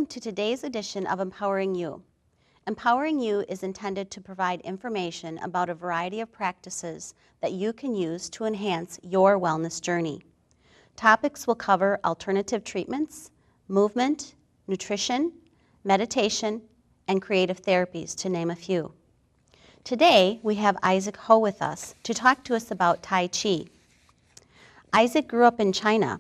to today's edition of Empowering You. Empowering You is intended to provide information about a variety of practices that you can use to enhance your wellness journey. Topics will cover alternative treatments, movement, nutrition, meditation, and creative therapies, to name a few. Today, we have Isaac Hou with us to talk to us about Tai Chi. Isaac grew up in China.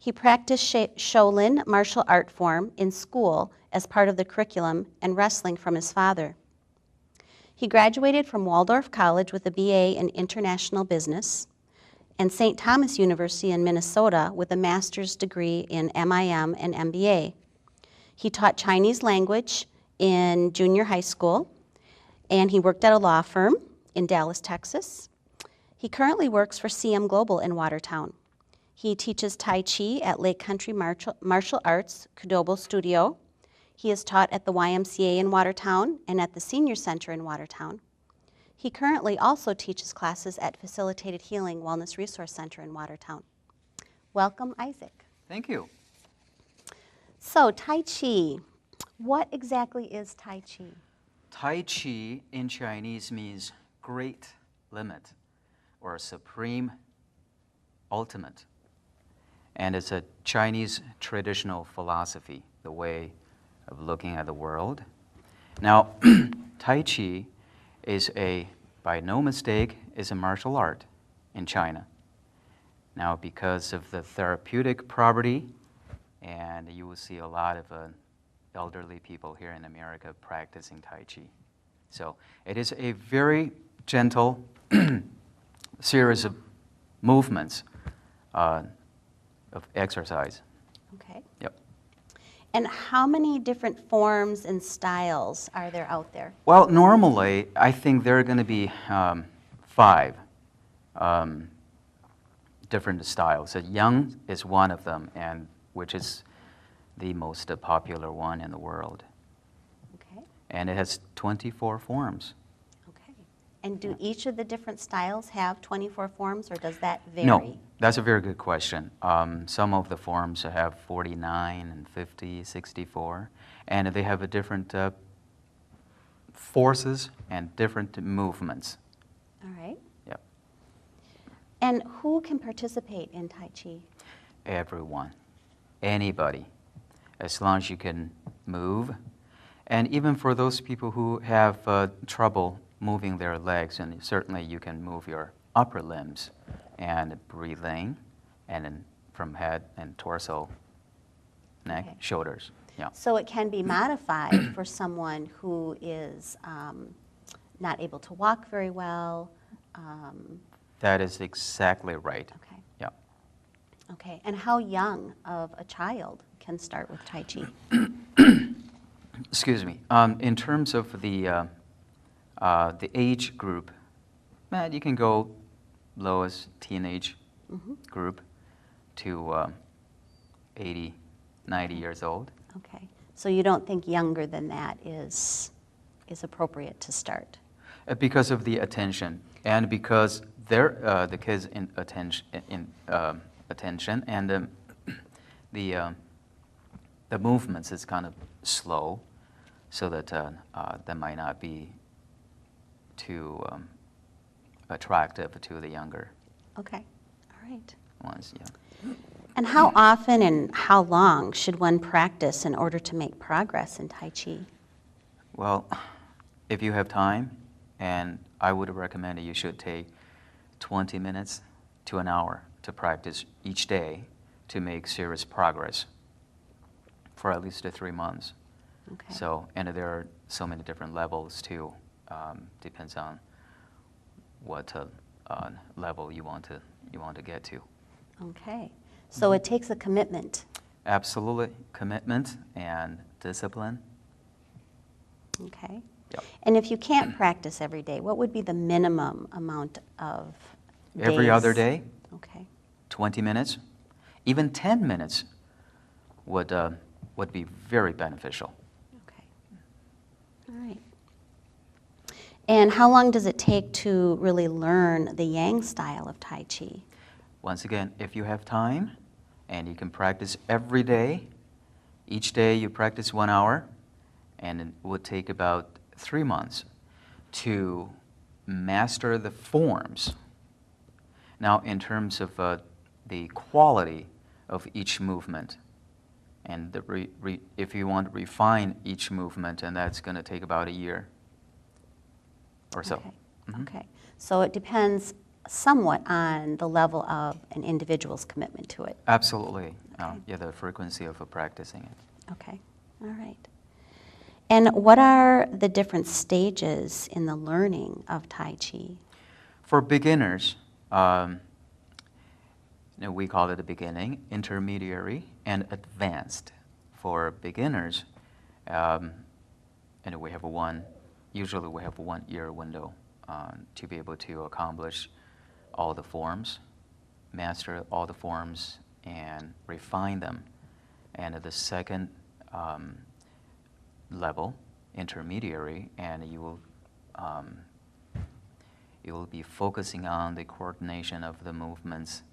He practiced Shaolin martial art form in school as part of the curriculum and wrestling from his father. He graduated from Waldorf College with a BA in International Business and St. Thomas University in Minnesota with a master's degree in MIM and MBA. He taught Chinese language in junior high school, and he worked at a law firm in Dallas, Texas. He currently works for CM Global in Watertown. He teaches Tai Chi at Lake Country Martial Arts Kudobo Studio. He is taught at the YMCA in Watertown and at the Senior Center in Watertown. He currently also teaches classes at Facilitated Healing Wellness Resource Center in Watertown. Welcome, Isaac. Thank you. So, Tai Chi. What exactly is Tai Chi? Tai Chi in Chinese means great limit or supreme ultimate. And it's a Chinese traditional philosophy, the way of looking at the world. Now, Tai Chi is by no mistake, is a martial art in China. Now, because of the therapeutic property, and you will see a lot of elderly people here in America practicing Tai Chi. So it is a very gentle series of movements of exercise. Okay. Yep. And how many different forms and styles are there out there? Well, normally, I think there are going to be 5 different styles. So Yang is one of them, and which is the most popular one in the world. Okay. And it has 24 forms. Okay. And do each of the different styles have 24 forms, or does that vary? No, that's a very good question. Some of the forms have 49 and 50, 64, and they have a different forces and different movements. All right. Yep. And who can participate in Tai Chi? Everyone, anybody, as long as you can move. And even for those people who have trouble moving their legs, and certainly you can move your upper limbs and breathing, and then from head and torso, neck, Okay. shoulders. Yeah. So it can be modified for someone who is not able to walk very well. That is exactly right. Okay. Yeah. Okay. And how young of a child can start with Tai Chi? Excuse me. In terms of the age group, you can go lowest teenage group to 80, 90 years old. Okay. So you don't think younger than that is appropriate to start? Because of the attention, and because they're the kids in attention, and the movements is kind of slow, so that that might not be too attractive to the younger Okay. All right. ones. Yeah. And how often and how long should one practice in order to make progress in Tai Chi? Well, if you have time, and I would recommend that you should take 20 minutes to an hour to practice each day to make serious progress for at least 3 months. Okay. So, and there are so many different levels too. Depends on what level you want to get to. Okay. So it takes a commitment. Absolutely, commitment and discipline. Okay. Yep. And if you can't practice every day, what would be the minimum amount of days? Every other day, Okay. 20 minutes, even 10 minutes would be very beneficial. Okay. All right. And how long does it take to really learn the Yang style of Tai Chi? Once again, if you have time and you can practice every day, Each day you practice 1 hour, and it would take about 3 months to master the forms. Now, in terms of the quality of each movement, and if you want to refine each movement, and that's going to take about a year or so. Okay. Okay. So it depends somewhat on the level of an individual's commitment to it. Absolutely. Okay. Yeah, the frequency of practicing it. Okay. All right. And what are the different stages in the learning of Tai Chi? For beginners, we call it the beginning, intermediary, and advanced. For beginners, and usually we have 1 year window to be able to accomplish all the forms, master all the forms, and refine them. And at the second level, intermediary, and you will be focusing on the coordination of the movements,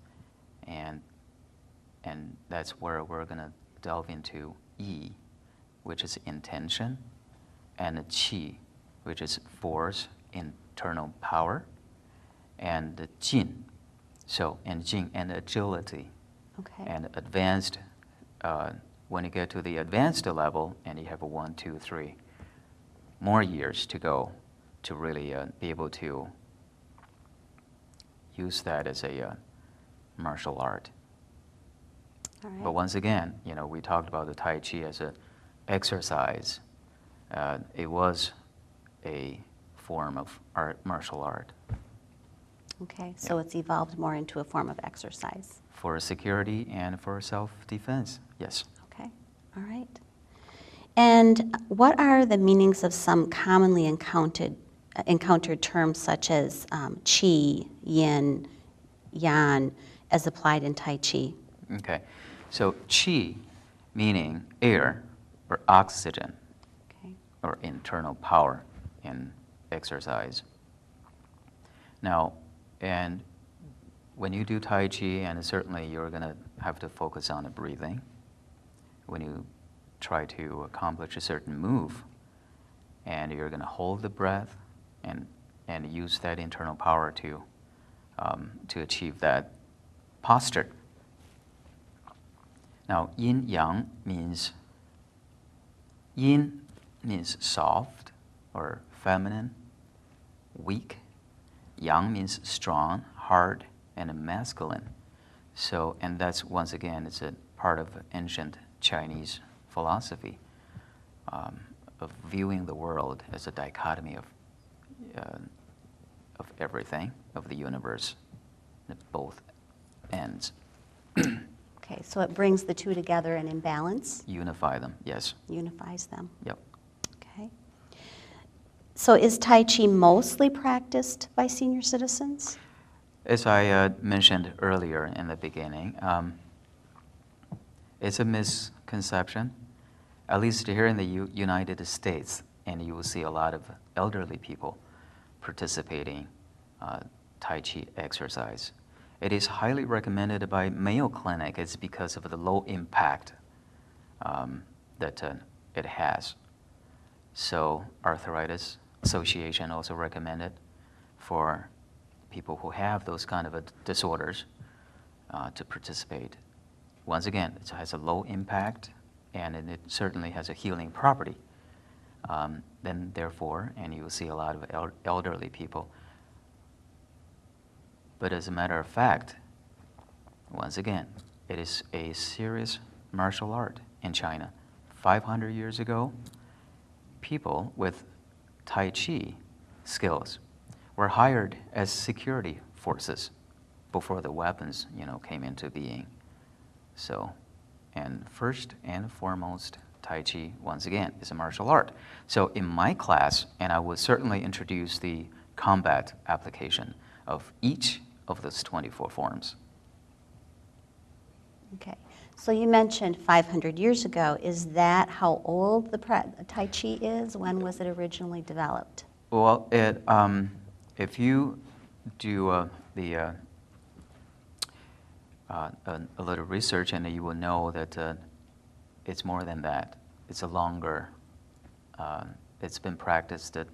and that's where we're going to delve into Yi, which is intention, and Qi, which is force, internal power, and the Jin, and Jing and agility. Okay. And advanced, when you get to the advanced level, and you have 1, 2, 3 more years to go to really be able to use that as a martial art. All right. But once again, we talked about the Tai Chi as an exercise. It was a form of martial art. Okay, so it's evolved more into a form of exercise. For security and for self-defense, yes. Okay, all right. And what are the meanings of some commonly encountered terms such as qi, yin, yang, as applied in Tai Chi? Okay, so qi, meaning air or oxygen, Okay. or internal power in exercise. Now, and when you do Tai Chi, and certainly you're going to have to focus on the breathing when you try to accomplish a certain move, and you're going to hold the breath and use that internal power to achieve that posture. Now, yin yang means, yin means soft or feminine, weak. Yang means strong, hard, and masculine. So, and that's, once again, it's a part of ancient Chinese philosophy of viewing the world as a dichotomy of everything, of the universe, at both ends. Okay, so it brings the two together and in balance? Unify them, yes. Unifies them. Yep. Okay. So is Tai Chi mostly practiced by senior citizens? As I mentioned earlier in the beginning, it's a misconception, at least here in the United States, and you will see a lot of elderly people participating Tai Chi exercise. It is highly recommended by Mayo Clinic. It's because of the low impact that it has. So Arthritis Association also recommended for people who have those kind of disorders to participate. Once again, it has a low impact, and it certainly has a healing property. Then therefore, and you will see a lot of elderly people. But as a matter of fact, once again, it is a serious martial art in China. 500 years ago, people with Tai Chi skills were hired as security forces before the weapons, came into being. So, and first and foremost, Tai Chi, once again, is a martial art. So in my class, and I will certainly introduce the combat application of each of those 24 forms. Okay. So you mentioned 500 years ago. Is that how old the Tai Chi is? When was it originally developed? Well, if you do a little research, and you will know that it's more than that. It's a longer, it's been practiced at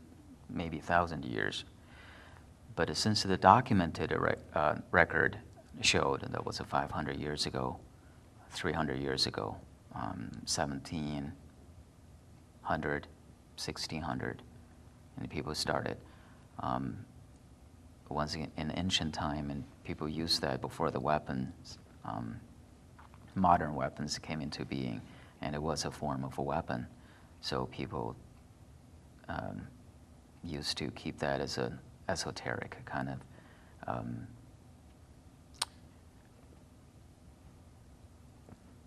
maybe 1,000 years. But since the documented record showed that was 500 years ago, 300 years ago, 1700, 1600, and people started. Once again, in ancient time, and people used that before the weapons, modern weapons came into being, and it was a form of a weapon. So people used to keep that as an esoteric kind of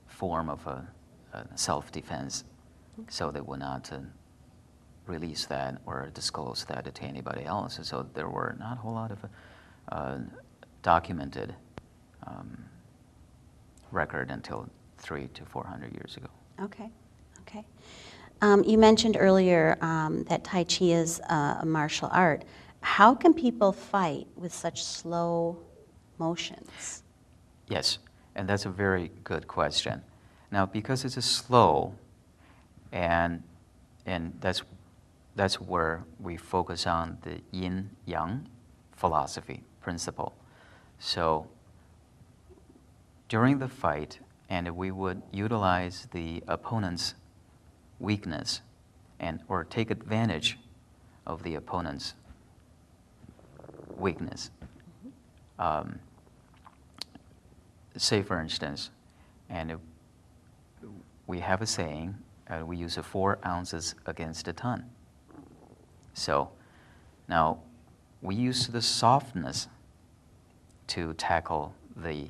form of a self-defense, so they would not release that or disclose that to anybody else. And so there were not a whole lot of documented record until 300 to 400 years ago. Okay, okay. You mentioned earlier that Tai Chi is a martial art. How can people fight with such slow motions? Yes, and that's a very good question. Now, because it's a slow, and that's where we focus on the yin-yang philosophy principle. So during the fight, and we would utilize the opponent's weakness or take advantage of the opponent's weakness. Say, for instance, we have a saying, we use 4 ounces against a ton. So now we use the softness to tackle the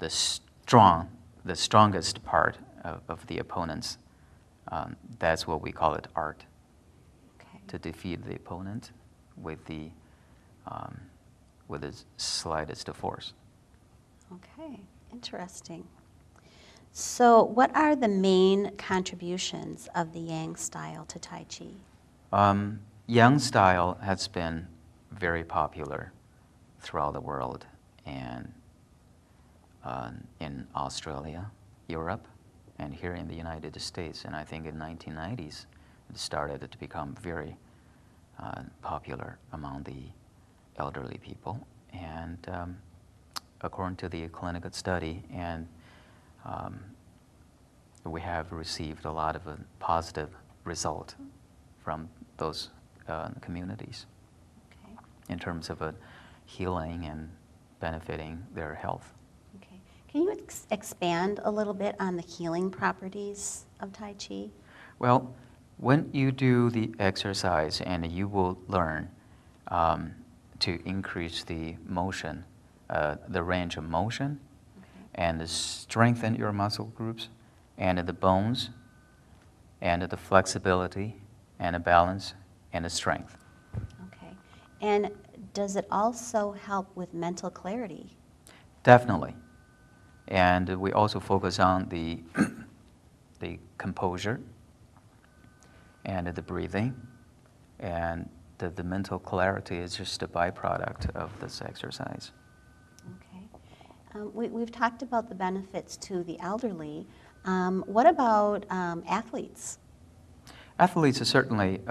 strongest part of the opponent's. That's what we call it, art. Okay. To defeat the opponent with the slightest force. Okay, interesting. So what are the main contributions of the Yang style to Tai Chi? Yang style has been very popular throughout the world, and in Australia, Europe, and here in the United States. And I think in 1990s, it started to become very popular among the elderly people. And according to the clinical study, and we have received a lot of a positive result from those communities Okay. in terms of healing and benefiting their health. Okay. Can you expand a little bit on the healing properties of Tai Chi? Well, when you do the exercise, and you will learn to increase the motion, the range of motion, and strengthen your muscle groups, and the bones, and the flexibility, and the balance, and the strength. Okay. And does it also help with mental clarity? Definitely. And we also focus on the composure, and the breathing, and the mental clarity is just a byproduct of this exercise. Okay. We've talked about the benefits to the elderly. What about athletes? Athletes certainly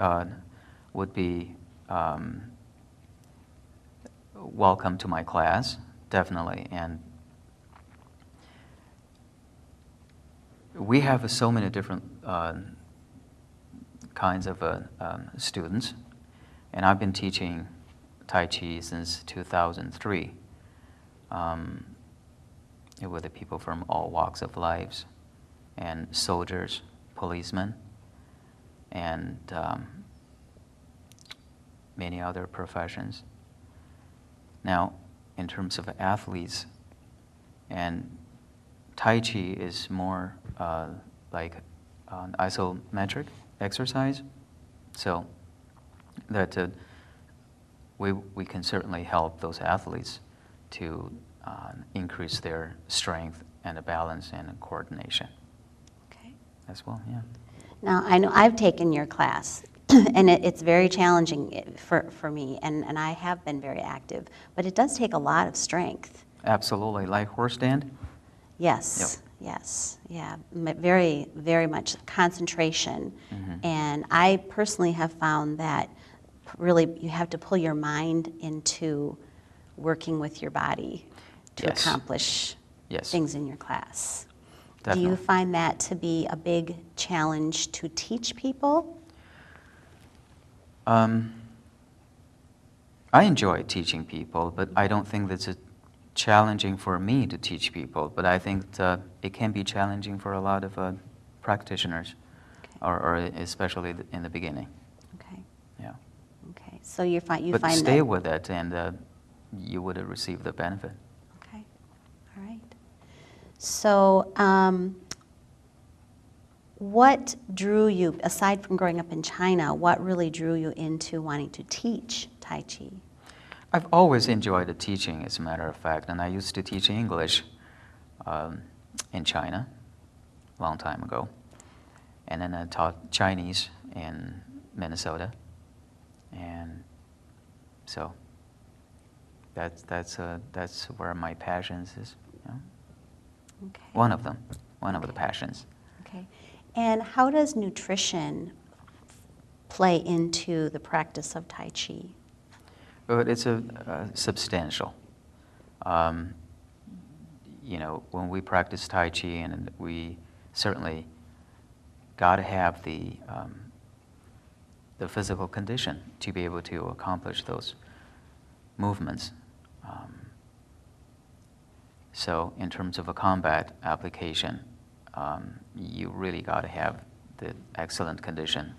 would be welcome to my class, definitely. And we have so many different kinds of students, and I've been teaching Tai Chi since 2003 with the people from all walks of lives, and soldiers, policemen, and many other professions. Now, in terms of athletes, and Tai Chi is more like an isometric exercise, so that we can certainly help those athletes to increase their strength and balance and coordination. Okay. As well, yeah. Now, I know I've taken your class, and it's very challenging for me, and I have been very active, but it does take a lot of strength. Absolutely. Like horse stand? Yes, Yes, yeah, very, very much concentration. And I personally have found that really you have to pull your mind into working with your body to Yes. accomplish Yes. things in your class. Do Definitely. you find that to be a big challenge to teach people? I enjoy teaching people, but I don't think that's challenging for me to teach people. But I think it can be challenging for a lot of practitioners, Okay. or especially in the beginning. Okay. Yeah. Okay. So you find But that. stay with it, and you would receive the benefit. Okay. All right. So, what drew you, aside from growing up in China, what really drew you into wanting to teach Tai Chi? I've always enjoyed the teaching, as a matter of fact, and I used to teach English in China a long time ago. And then I taught Chinese in Minnesota. And so that's where my passions is. You know? Okay. One of them, one of the passions. Okay. And how does nutrition play into the practice of Tai Chi? But it's substantial. You know, when we practice Tai Chi, and we certainly got to have the physical condition to be able to accomplish those movements. So in terms of a combat application, you really got to have the excellent condition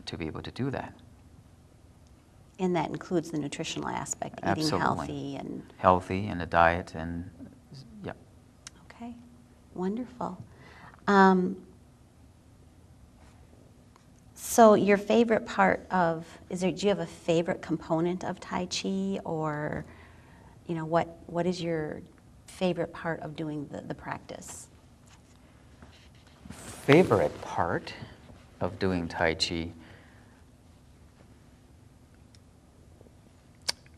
to be able to do that. And that includes the nutritional aspect, eating Absolutely. healthy and... Healthy, and a diet, and yeah. Okay, wonderful. So your favorite part of, do you have a favorite component of Tai Chi, or, you know, what is your favorite part of doing the practice? Favorite part of doing Tai Chi,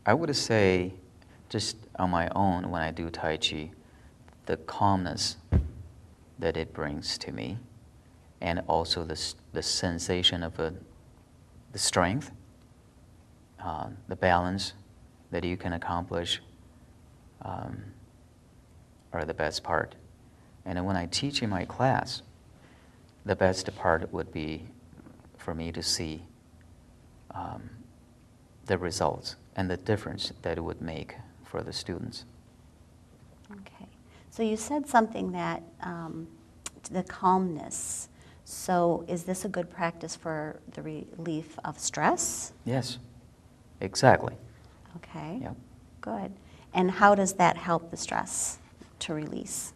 I would say, just on my own, when I do Tai Chi, the calmness that it brings to me, and also the sensation of the strength, the balance that you can accomplish are the best part. And then when I teach in my class, the best part would be for me to see the results and the difference that it would make for the students. Okay, so you said something that, the calmness. So is this a good practice for the relief of stress? Yes, exactly. Okay, Yep. good. And how does that help the stress to release?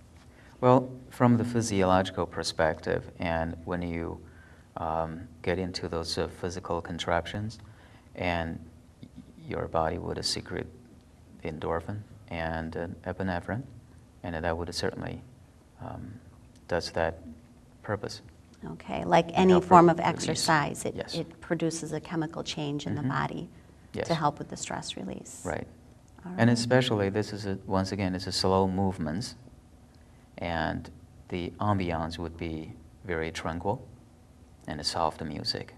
Well, from the physiological perspective, and when you get into those physical contractions, and your body would secrete endorphin and epinephrine, and that would certainly does that purpose. Okay, like any help form of release. exercise, Yes. it produces a chemical change in the body Yes. to help with the stress release. Right. All And right. especially, this is, once again, it's a slow movements, and the ambiance would be very tranquil and a soft music,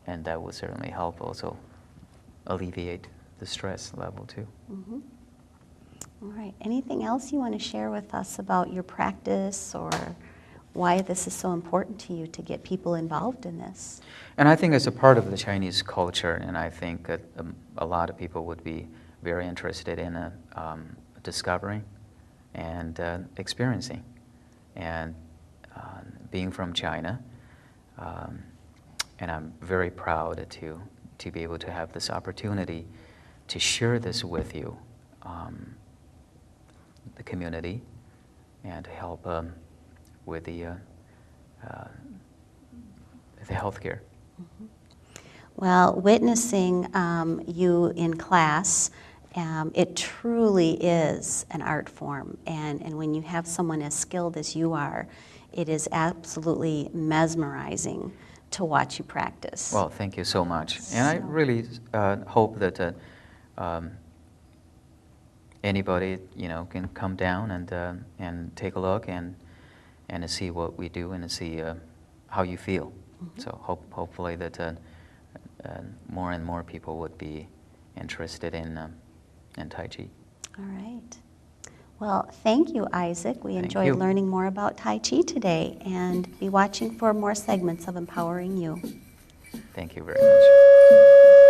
and that would certainly help also alleviate the stress level too. Mm-hmm. All right. Anything else you want to share with us about your practice, or why this is so important to you to get people involved in this? And I think it's a part of the Chinese culture, and I think that a lot of people would be very interested in discovering and experiencing. And being from China, and I'm very proud to be able to have this opportunity to share this with you, the community, and to help with the healthcare. Mm-hmm. Well, witnessing you in class, it truly is an art form. And when you have someone as skilled as you are, it is absolutely mesmerizing to watch you practice. Well, thank you so much. And I really hope that anybody, can come down and take a look and to see what we do and to see how you feel. So hopefully that more and more people would be interested in Tai Chi. All right. Well, thank you, Isaac. We Thank enjoyed you. learning more about Tai Chi today, and be watching for more segments of Empowering You. Thank you very much.